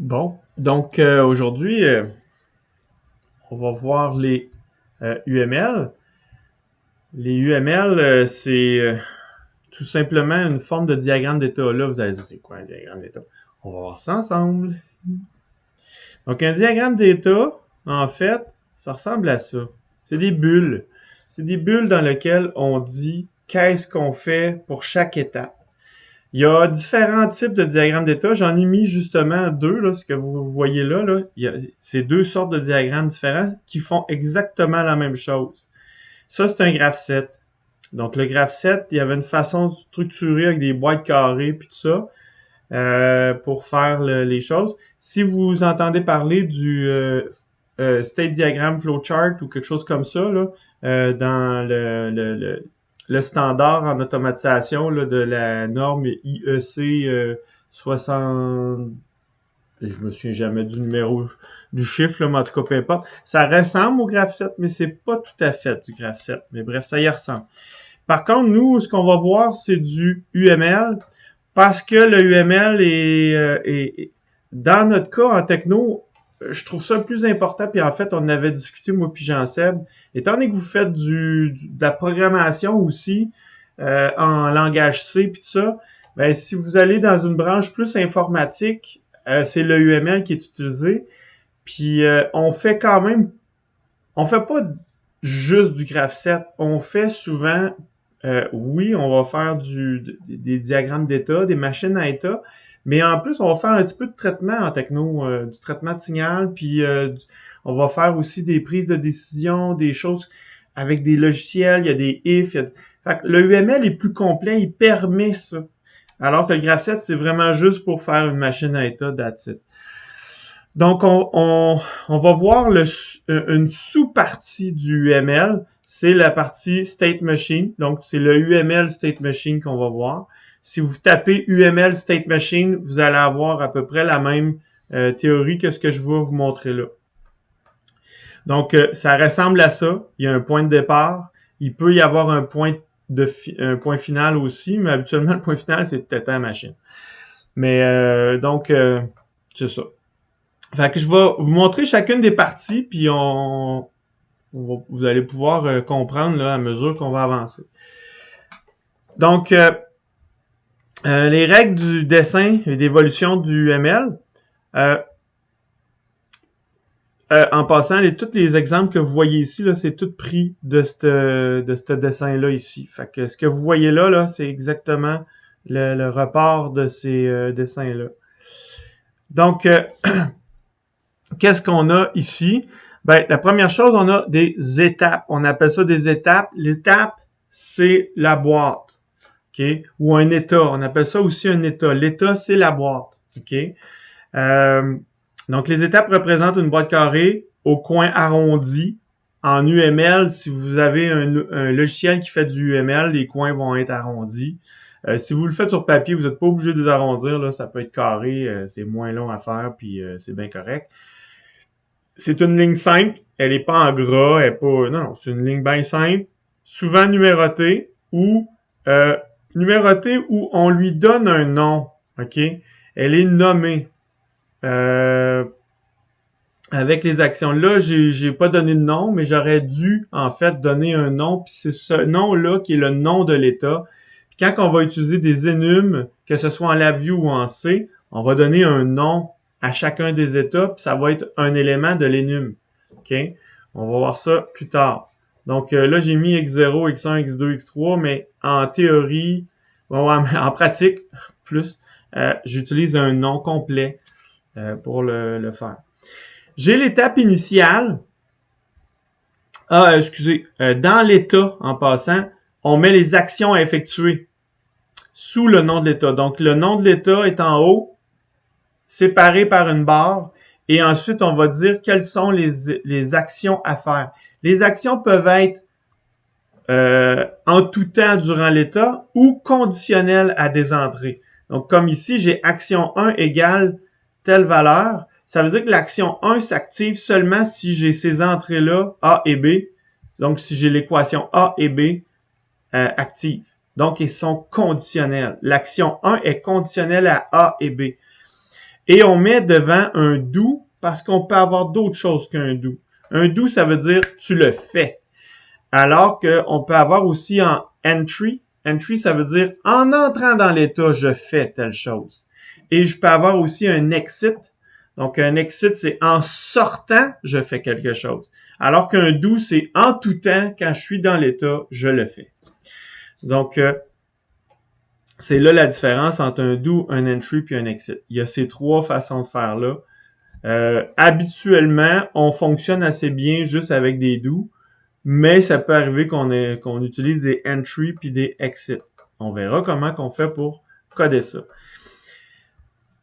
Bon, donc aujourd'hui, on va voir les UML. Les UML, c'est tout simplement une forme de diagramme d'état. Là, vous allez dire, c'est quoi un diagramme d'état? On va voir ça ensemble. Donc, un diagramme d'état, en fait, ça ressemble à ça. C'est des bulles. C'est des bulles dans lesquelles on dit qu'est-ce qu'on fait pour chaque étape. Il y a différents types de diagrammes d'état. J'en ai mis justement deux, là, ce que vous voyez là. C'est deux sortes de diagrammes différents qui font exactement la même chose. Ça, c'est un graph set. Donc, le graph set, il y avait une façon structurée avec des boîtes carrées puis tout ça pour faire les choses. Si vous entendez parler du state diagram flowchart ou quelque chose comme ça, là, dans le standard en automatisation là, de la norme IEC 60... Je me souviens jamais du numéro du chiffre, là, mais en tout cas, peu importe. Ça ressemble au graph set, mais c'est pas tout à fait du graph set. Mais bref, ça y ressemble. Par contre, nous, ce qu'on va voir, c'est du UML, parce que le UML dans notre cas, en techno, je trouve ça le plus important, puis en fait, on en avait discuté, moi puis Jean-Seb. Étant donné que vous faites de la programmation aussi, en langage C puis tout ça, ben, si vous allez dans une branche plus informatique, c'est le UML qui est utilisé. Puis on fait pas juste du graph set, on fait souvent, oui, on va faire des diagrammes d'état, des machines à état, mais en plus, on va faire un petit peu de traitement en techno, du traitement de signal, puis on va faire aussi des prises de décision, des choses avec des logiciels, il y a des if, Fait que le UML est plus complet, il permet ça. Alors que le graph set, c'est vraiment juste pour faire une machine à état, that's it. Donc, on va voir une sous-partie du UML. C'est la partie State Machine. Donc, c'est le UML State Machine qu'on va voir. Si vous tapez UML State Machine, vous allez avoir à peu près la même théorie que ce que je vais vous montrer là. Donc, ça ressemble à ça. Il y a un point de départ. Il peut y avoir un point final aussi, mais habituellement, le point final, c'est peut-être la machine. Mais c'est ça. Fait que je vais vous montrer chacune des parties, puis vous allez pouvoir comprendre là, à mesure qu'on va avancer. Donc, les règles du dessin et d'évolution du UML. En passant, tous les exemples que vous voyez ici, là, c'est tout pris de ce dessin-là ici. Fait que ce que vous voyez là, c'est exactement le report de ces dessins-là. Donc, qu'est-ce qu'on a ici? Ben, la première chose, on a des étapes. On appelle ça des étapes. L'étape, c'est la boîte. OK? Ou un état. On appelle ça aussi un état. L'état, c'est la boîte. OK? Donc, les étapes représentent une boîte carrée au coin arrondi. En UML, si vous avez un logiciel qui fait du UML, les coins vont être arrondis. Si vous le faites sur papier, vous n'êtes pas obligé de les arrondir. Là, ça peut être carré. C'est moins long à faire, puis c'est bien correct. C'est une ligne simple, elle est pas en gras, elle est pas. Non, c'est une ligne bien simple, souvent numérotée ou on lui donne un nom. OK? Elle est nommée. Avec les actions. Là, j'ai pas donné de nom, mais j'aurais dû, en fait, donner un nom, puis c'est ce nom-là qui est le nom de l'état. Puis quand on va utiliser des enums, que ce soit en LabVIEW ou en C, on va donner un nom à chacun des états, puis ça va être un élément de l'enum. OK? On va voir ça plus tard. Donc là, j'ai mis x0, x1, x2, x3, mais en théorie, en pratique, plus, j'utilise un nom complet pour le faire. J'ai l'étape initiale. Dans l'état, en passant, on met les actions à effectuer sous le nom de l'état. Donc, le nom de l'état est en haut, séparé par une barre, et ensuite, on va dire quelles sont les actions à faire. Les actions peuvent être en tout temps durant l'état ou conditionnelles à des entrées. Donc, comme ici, j'ai action 1 égale telle valeur. Ça veut dire que l'action 1 s'active seulement si j'ai ces entrées-là, A et B. Donc, si j'ai l'équation A et B actives. Donc, ils sont conditionnels. L'action 1 est conditionnelle à A et B. Et on met devant un do parce qu'on peut avoir d'autres choses qu'un do. Un do, ça veut dire tu le fais. Alors qu'on peut avoir aussi en entry. Entry, ça veut dire en entrant dans l'état, je fais telle chose. Et je peux avoir aussi un exit. Donc, un exit, c'est en sortant, je fais quelque chose. Alors qu'un do, c'est en tout temps, quand je suis dans l'état, je le fais. Donc, c'est là la différence entre un do, un entry puis un exit. Il y a ces trois façons de faire là. Habituellement, on fonctionne assez bien juste avec des do, mais ça peut arriver qu'on utilise des entry puis des exit. On verra comment qu'on fait pour coder ça.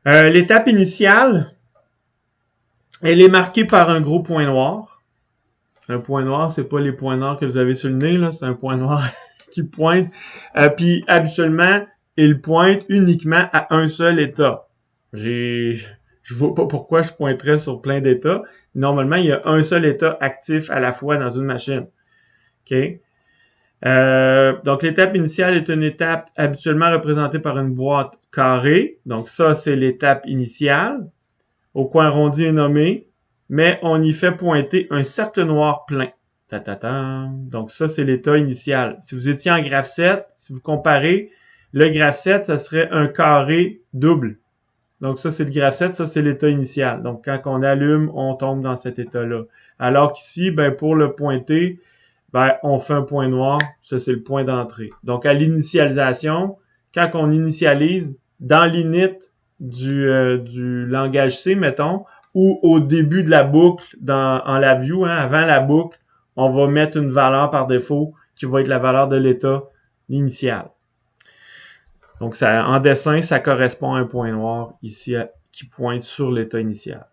L'étape initiale, elle est marquée par un gros point noir. Un point noir, c'est pas les points noirs que vous avez sur le nez, là, c'est un point noir qui pointe. Puis habituellement, il pointe uniquement à un seul état. Je vois pas pourquoi je pointerais sur plein d'états. Normalement, il y a un seul état actif à la fois dans une machine. OK? Donc, l'étape initiale est une étape habituellement représentée par une boîte carrée. Donc, ça, c'est l'étape initiale. Au coin arrondi est nommé, mais on y fait pointer un cercle noir plein. Donc, ça, c'est l'état initial. Si vous étiez en graphe 7, si vous comparez, le graphe 7, ça serait un carré double. Donc, ça, c'est le graphe 7, ça, c'est l'état initial. Donc, quand on allume, on tombe dans cet état-là. Alors qu'ici, ben, pour le pointer, ben, on fait un point noir. Ça, c'est le point d'entrée. Donc, à l'initialisation, quand on initialise, dans l'init du langage C, mettons, ou au début de la boucle en la view, avant la boucle, on va mettre une valeur par défaut qui va être la valeur de l'état initial. Donc, ça, en dessin, ça correspond à un point noir ici qui pointe sur l'état initial.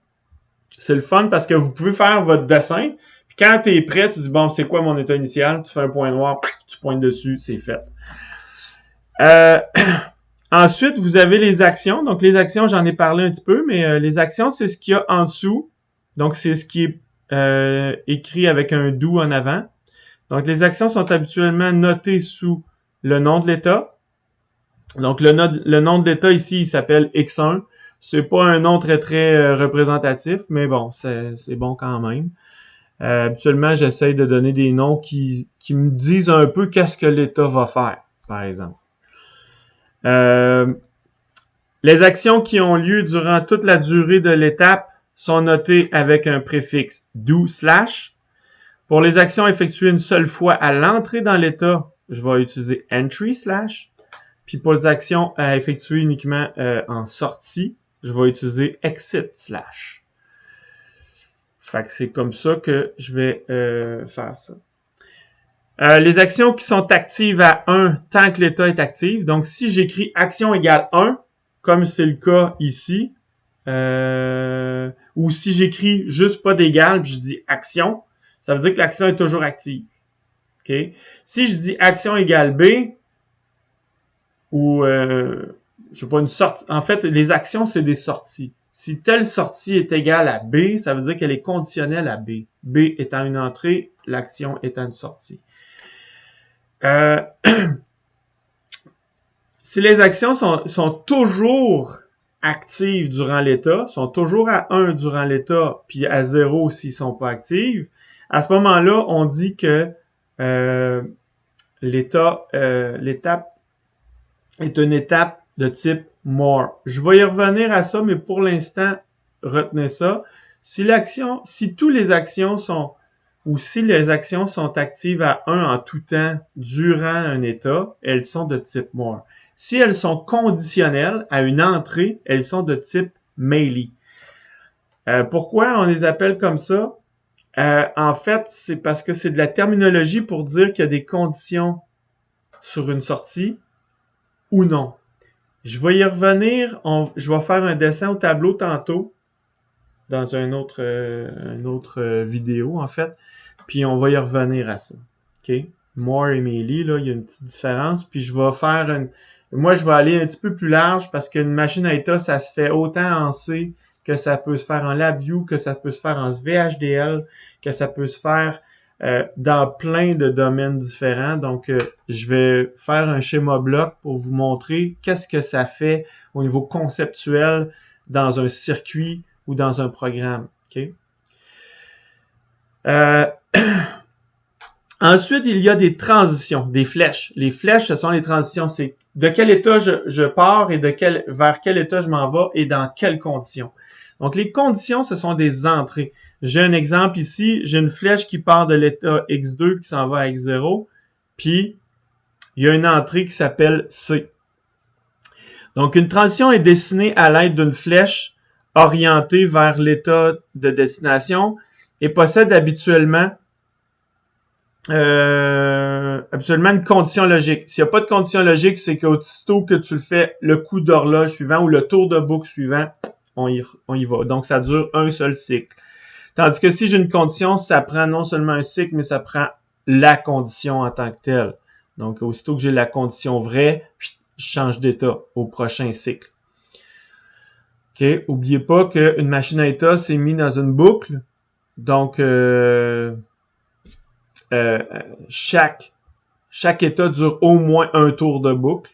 C'est le fun parce que vous pouvez faire votre dessin, puis quand tu es prêt, tu dis, bon, c'est quoi mon état initial? Tu fais un point noir, tu pointes dessus, c'est fait. Ensuite, vous avez les actions. Donc, les actions, j'en ai parlé un petit peu, mais les actions, c'est ce qu'il y a en dessous. Donc, c'est ce qui est écrit avec un do en avant. Donc, les actions sont habituellement notées sous le nom de l'état. Donc, le nom de l'état ici, il s'appelle X1. C'est pas un nom très représentatif, mais bon, c'est bon quand même. Habituellement, j'essaye de donner des noms qui me disent un peu qu'est-ce que l'état va faire, par exemple. Les actions qui ont lieu durant toute la durée de l'étape sont notées avec un préfixe do /. Pour les actions effectuées une seule fois à l'entrée dans l'état, je vais utiliser entry /. Puis pour les actions à effectuer uniquement en sortie, je vais utiliser exit /. Fait que c'est comme ça que je vais faire ça. Les actions qui sont actives à 1 tant que l'état est actif. Donc, si j'écris action égale 1, comme c'est le cas ici, ou si j'écris juste pas d'égal, puis je dis action, ça veut dire que l'action est toujours active. Okay? Si je dis action égale B, ou je sais pas, une sortie. En fait, les actions, c'est des sorties. Si telle sortie est égale à B, ça veut dire qu'elle est conditionnelle à B. B étant une entrée, l'action étant une sortie. Si les actions sont toujours actives durant l'état, sont toujours à 1 durant l'état, puis à 0 s'ils sont pas actives, à ce moment-là, on dit que l'étape est une étape de type more. Je vais y revenir à ça, mais pour l'instant, retenez ça. Si tous les actions sont, ou si les actions sont actives à 1 en tout temps durant un état, elles sont de type more. Si elles sont conditionnelles à une entrée, elles sont de type melee. Pourquoi on les appelle comme ça? En fait, c'est parce que c'est de la terminologie pour dire qu'il y a des conditions sur une sortie ou non. Je vais y revenir. Je vais faire un dessin au tableau tantôt dans une autre vidéo, en fait. Puis on va y revenir à ça. OK? More et melee, là, il y a une petite différence. Puis je vais faire moi, je vais aller un petit peu plus large parce qu'une machine à état, ça se fait autant en C que ça peut se faire en LabVIEW, que ça peut se faire en VHDL, que ça peut se faire dans plein de domaines différents. Donc, je vais faire un schéma bloc pour vous montrer qu'est-ce que ça fait au niveau conceptuel dans un circuit ou dans un programme. Okay? Euh, Ensuite, il y a des transitions, des flèches. Les flèches, ce sont les transitions. C'est de quel état je pars et vers quel état je m'en vais et dans quelles conditions. Donc, les conditions, ce sont des entrées. J'ai un exemple ici. J'ai une flèche qui part de l'état X2 qui s'en va à X0. Puis, il y a une entrée qui s'appelle C. Donc, une transition est dessinée à l'aide d'une flèche orientée vers l'état de destination et possède habituellement une condition logique. S'il n'y a pas de condition logique, c'est qu'aussitôt que tu le fais le coup d'horloge suivant ou le tour de boucle suivant, on y va. Donc, ça dure un seul cycle. Tandis que si j'ai une condition, ça prend non seulement un cycle, mais ça prend la condition en tant que telle. Donc, aussitôt que j'ai la condition vraie, je change d'état au prochain cycle. OK? Oubliez pas qu'une machine à état, c'est mis dans une boucle. Donc, chaque état dure au moins un tour de boucle.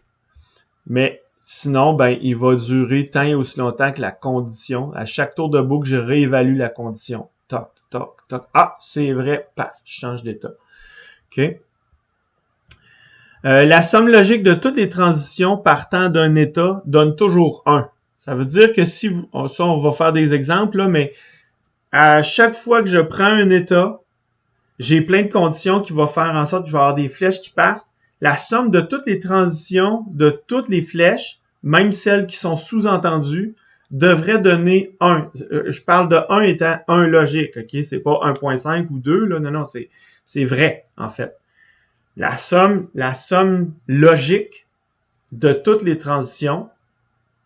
Mais sinon, ben, il va durer tant et aussi longtemps que la condition. À chaque tour de boucle, je réévalue la condition. Toc, toc, toc. Ah, c'est vrai. Paf, je change d'état. OK? La somme logique de toutes les transitions partant d'un état donne toujours 1. Ça veut dire que si vous... Ça, on va faire des exemples, là, mais à chaque fois que je prends un état, j'ai plein de conditions qui vont faire en sorte que je vais avoir des flèches qui partent. La somme de toutes les transitions, de toutes les flèches, même celles qui sont sous-entendues, devrait donner 1. Je parle de 1 étant 1 logique, ok? C'est pas 1.5 ou 2, là. Non, c'est vrai, en fait. La somme logique de toutes les transitions,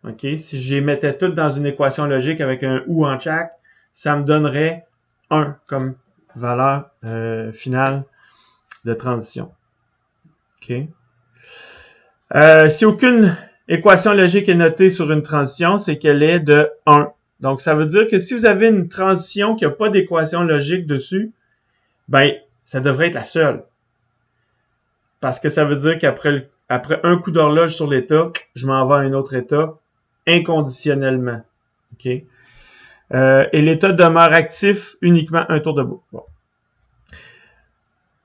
ok? Si je les mettais toutes dans une équation logique avec un ou en chaque, ça me donnerait 1 comme valeur finale de transition. OK. Si aucune équation logique est notée sur une transition, c'est qu'elle est de 1. Donc, ça veut dire que si vous avez une transition qui n'a pas d'équation logique dessus, ben, ça devrait être la seule. Parce que ça veut dire qu'après un coup d'horloge sur l'état, je m'en vais à un autre état inconditionnellement. OK? Et l'état demeure actif uniquement un tour de boucle. Bon.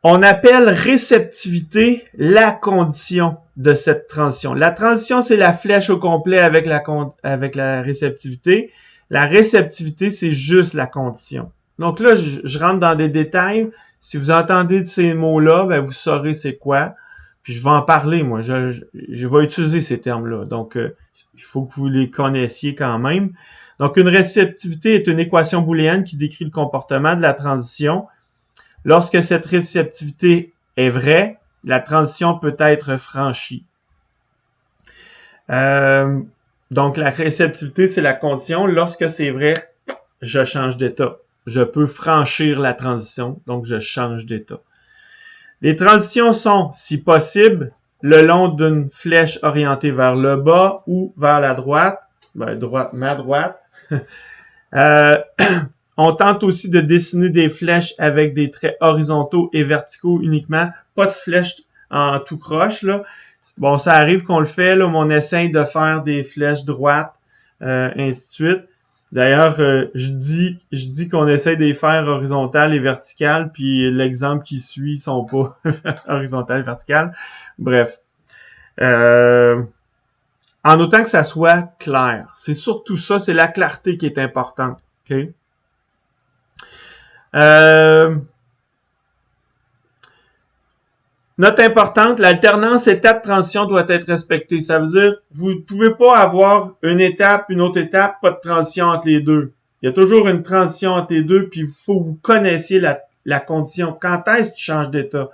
On appelle réceptivité la condition de cette transition. La transition, c'est la flèche au complet avec la réceptivité. La réceptivité, c'est juste la condition. Donc là, je rentre dans des détails. Si vous entendez de ces mots-là, ben vous saurez c'est quoi. Puis je vais en parler, moi. Je vais utiliser ces termes-là. Donc, il faut que vous les connaissiez quand même. Donc, une réceptivité est une équation booléenne qui décrit le comportement de la transition. Lorsque cette réceptivité est vraie, la transition peut être franchie. Donc, la réceptivité, c'est la condition. Lorsque c'est vrai, je change d'état. Je peux franchir la transition, donc je change d'état. Les transitions sont, si possible, le long d'une flèche orientée vers le bas ou vers la droite. Ben, ma droite. On tente aussi de dessiner des flèches avec des traits horizontaux et verticaux uniquement. Pas de flèches en tout croche, là. Bon, ça arrive qu'on le fait, là, mais on essaye de faire des flèches droites, ainsi de suite. D'ailleurs, je dis qu'on essaye de les faire horizontales et verticales, puis l'exemple qui suit sont pas horizontales et verticales. Bref. En autant que ça soit clair. C'est surtout ça, c'est la clarté qui est importante. OK? Note importante, l'alternance étape-transition doit être respectée. Ça veut dire, vous ne pouvez pas avoir une étape, une autre étape, pas de transition entre les deux. Il y a toujours une transition entre les deux, puis il faut que vous connaissiez la condition. Quand est-ce que tu changes d'état?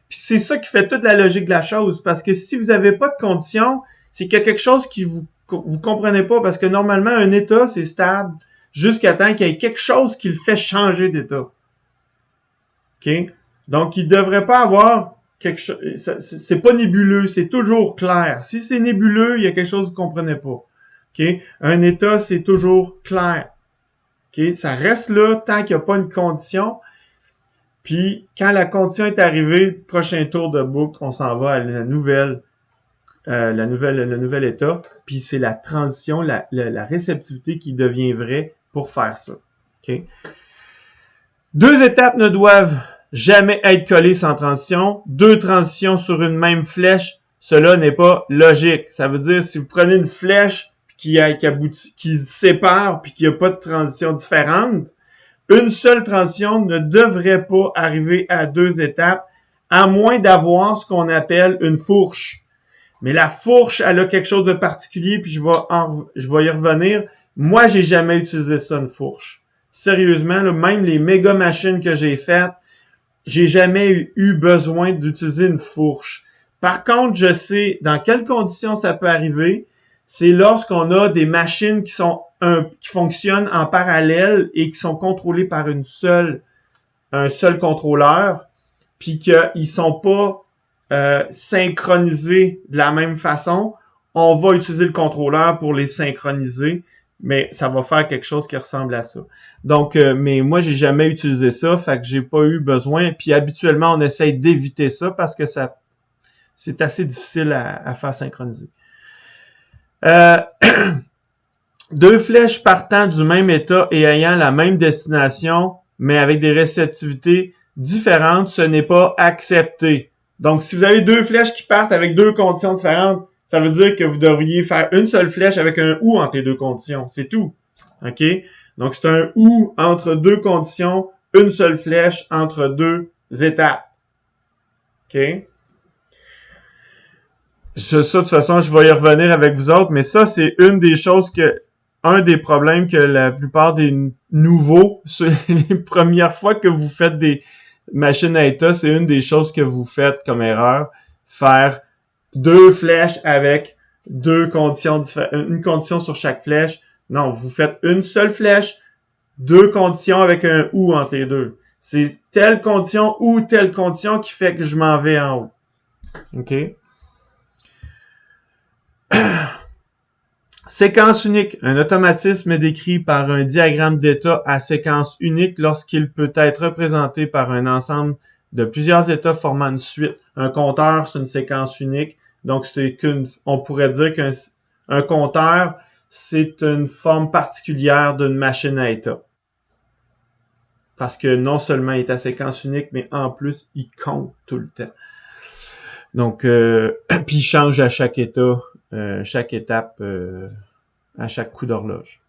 Puis c'est ça qui fait toute la logique de la chose, parce que si vous n'avez pas de condition, c'est qu'il y a quelque chose qui vous comprenez pas, parce que normalement, un état, c'est stable jusqu'à temps qu'il y ait quelque chose qui le fait changer d'état. OK? Donc, il ne devrait pas avoir quelque chose... C'est pas nébuleux, c'est toujours clair. Si c'est nébuleux, il y a quelque chose que vous ne comprenez pas. OK? Un état, c'est toujours clair. OK? Ça reste là tant qu'il n'y a pas une condition. Puis, quand la condition est arrivée, prochain tour de boucle, on s'en va à la nouvelle le nouvel état, puis c'est la transition, la réceptivité qui devient vraie pour faire ça. Okay? Deux étapes ne doivent jamais être collées sans transition. Deux transitions sur une même flèche, cela n'est pas logique. Ça veut dire, si vous prenez une flèche qui se sépare puis qu'il n'y a pas de transition différente, une seule transition ne devrait pas arriver à deux étapes, à moins d'avoir ce qu'on appelle une fourche. Mais la fourche, elle a quelque chose de particulier, puis je vais y revenir. Moi, j'ai jamais utilisé ça, une fourche. Sérieusement, là, même les méga machines que j'ai faites, j'ai jamais eu besoin d'utiliser une fourche. Par contre, je sais dans quelles conditions ça peut arriver. C'est lorsqu'on a des machines qui fonctionnent en parallèle et qui sont contrôlées par un seul contrôleur, puis qu'ils sont pas synchronisés de la même façon. On va utiliser le contrôleur pour les synchroniser, mais ça va faire quelque chose qui ressemble à ça. Donc, mais moi, j'ai jamais utilisé ça, fait que j'ai pas eu besoin. Puis habituellement, on essaye d'éviter ça parce que c'est assez difficile à faire synchroniser. Deux flèches partant du même état et ayant la même destination, mais avec des réceptivités différentes, ce n'est pas accepté. Donc, si vous avez deux flèches qui partent avec deux conditions différentes, ça veut dire que vous devriez faire une seule flèche avec un ou entre les deux conditions. C'est tout. OK? Donc, c'est un ou entre deux conditions, une seule flèche entre deux étapes. OK? Ça, de toute façon, je vais y revenir avec vous autres, mais ça, c'est un des problèmes que la plupart des nouveaux, les premières fois que vous faites des machines à état, c'est une des choses que vous faites comme erreur. Faire deux flèches avec deux conditions différentes, une condition sur chaque flèche. Non, vous faites une seule flèche, deux conditions avec un ou entre les deux. C'est telle condition ou telle condition qui fait que je m'en vais en haut. OK? Séquence unique. Un automatisme est décrit par un diagramme d'état à séquence unique lorsqu'il peut être représenté par un ensemble de plusieurs états formant une suite. Un compteur, c'est une séquence unique. Donc, on pourrait dire qu'un compteur, c'est une forme particulière d'une machine à état. Parce que non seulement il est à séquence unique, mais en plus, il compte tout le temps. Donc, puis il change à chaque état, chaque étape, à chaque coup d'horloge.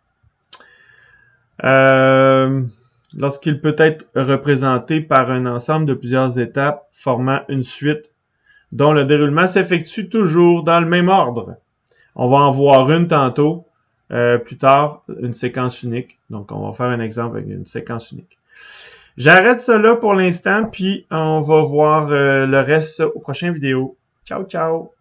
Lorsqu'il peut être représenté par un ensemble de plusieurs étapes formant une suite dont le déroulement s'effectue toujours dans le même ordre. On va en voir une tantôt, plus tard, une séquence unique. Donc, on va faire un exemple avec une séquence unique. J'arrête ça là pour l'instant, puis on va voir le reste au prochain vidéo. Ciao, ciao!